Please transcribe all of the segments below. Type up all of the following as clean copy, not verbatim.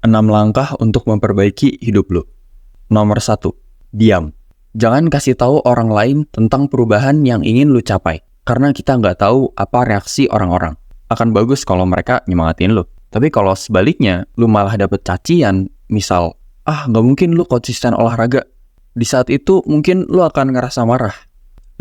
6 langkah untuk memperbaiki hidup lo. Nomor 1, diam. Jangan kasih tahu orang lain tentang perubahan yang ingin lo capai, karena kita nggak tahu apa reaksi orang-orang. Akan bagus kalau mereka nyemangatin lo. Tapi kalau sebaliknya, lo malah dapet cacian, misal, nggak mungkin lo konsisten olahraga. Di saat itu mungkin lo akan ngerasa marah.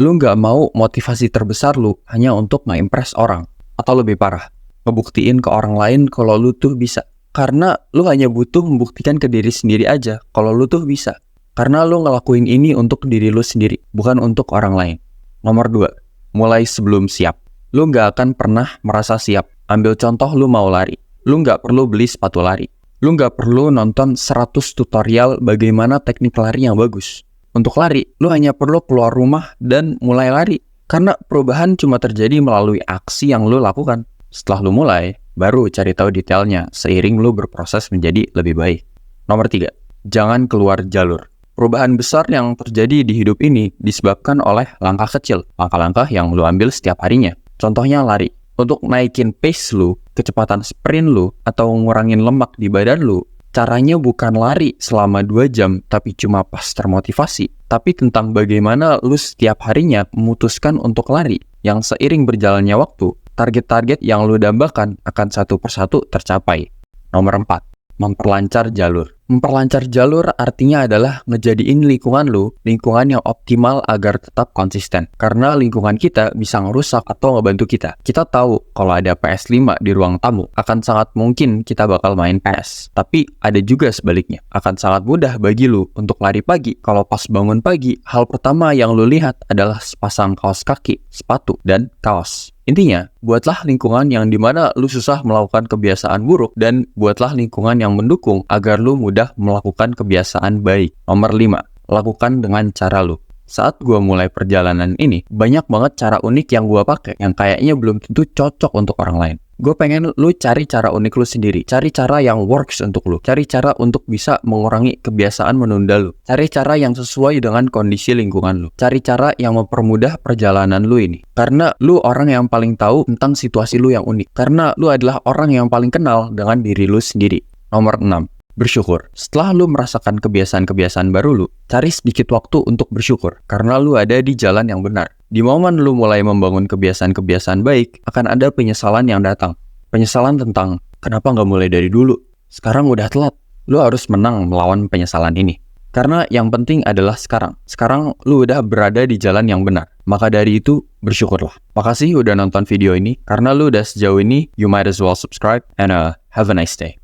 Lo nggak mau motivasi terbesar lo hanya untuk nge-impress orang. Atau lebih parah, ngebuktiin ke orang lain kalau lo tuh bisa. Karena lo hanya butuh membuktikan ke diri sendiri aja kalau lo tuh bisa. Karena lo ngelakuin ini untuk diri lo sendiri, bukan untuk orang lain. Nomor 2, mulai sebelum siap. Lo nggak akan pernah merasa siap. Ambil contoh lo mau lari. Lo nggak perlu beli sepatu lari. Lo nggak perlu nonton 100 tutorial bagaimana teknik lari yang bagus. Untuk lari, lo hanya perlu keluar rumah dan mulai lari. Karena perubahan cuma terjadi melalui aksi yang lo lakukan. Setelah lo mulai, baru cari tahu detailnya seiring lo berproses menjadi lebih baik. Nomor 3, jangan keluar jalur. Perubahan besar yang terjadi di hidup ini disebabkan oleh langkah kecil. Langkah-langkah yang lo ambil setiap harinya. Contohnya lari. Untuk naikin pace lo, kecepatan sprint lo, atau ngurangin lemak di badan lo, caranya bukan lari selama 2 jam tapi cuma pas termotivasi, tapi tentang bagaimana lu setiap harinya memutuskan untuk lari, yang seiring berjalannya waktu, target-target yang lu dambakan akan satu persatu tercapai. Nomor 4, memperlancar jalur. Memperlancar jalur artinya adalah ngejadiin lingkungan lu lingkungan yang optimal agar tetap konsisten. Karena lingkungan kita bisa ngerusak atau ngebantu kita. Kita tahu kalau ada PS5 di ruang tamu, akan sangat mungkin kita bakal main PS. Tapi ada juga sebaliknya. Akan sangat mudah bagi lu untuk lari pagi. Kalau pas bangun pagi, hal pertama yang lu lihat adalah sepasang kaos kaki, sepatu, dan kaos. Intinya, buatlah lingkungan yang dimana lu susah melakukan kebiasaan buruk dan buatlah lingkungan yang mendukung agar lu mudah melakukan kebiasaan baik. Nomor 5, lakukan dengan cara lu. Saat gua mulai perjalanan ini, banyak banget cara unik yang gua pakai yang kayaknya belum tentu cocok untuk orang lain. Gue pengen lu cari cara unik lu sendiri. Cari cara yang works untuk lu. Cari cara untuk bisa mengurangi kebiasaan menunda lu. Cari cara yang sesuai dengan kondisi lingkungan lu. Cari cara yang mempermudah perjalanan lu ini. Karena lu orang yang paling tahu tentang situasi lu yang unik. Karena lu adalah orang yang paling kenal dengan diri lu sendiri. Nomor 6, bersyukur. Setelah lu merasakan kebiasaan-kebiasaan baru lu, cari sedikit waktu untuk bersyukur. Karena lu ada di jalan yang benar. Di momen lu mulai membangun kebiasaan-kebiasaan baik, akan ada penyesalan yang datang. Penyesalan tentang, kenapa nggak mulai dari dulu? Sekarang udah telat. Lu harus menang melawan penyesalan ini. Karena yang penting adalah sekarang. Sekarang lu udah berada di jalan yang benar. Maka dari itu, bersyukurlah. Makasih udah nonton video ini. Karena lu udah sejauh ini, you might as well subscribe and have a nice day.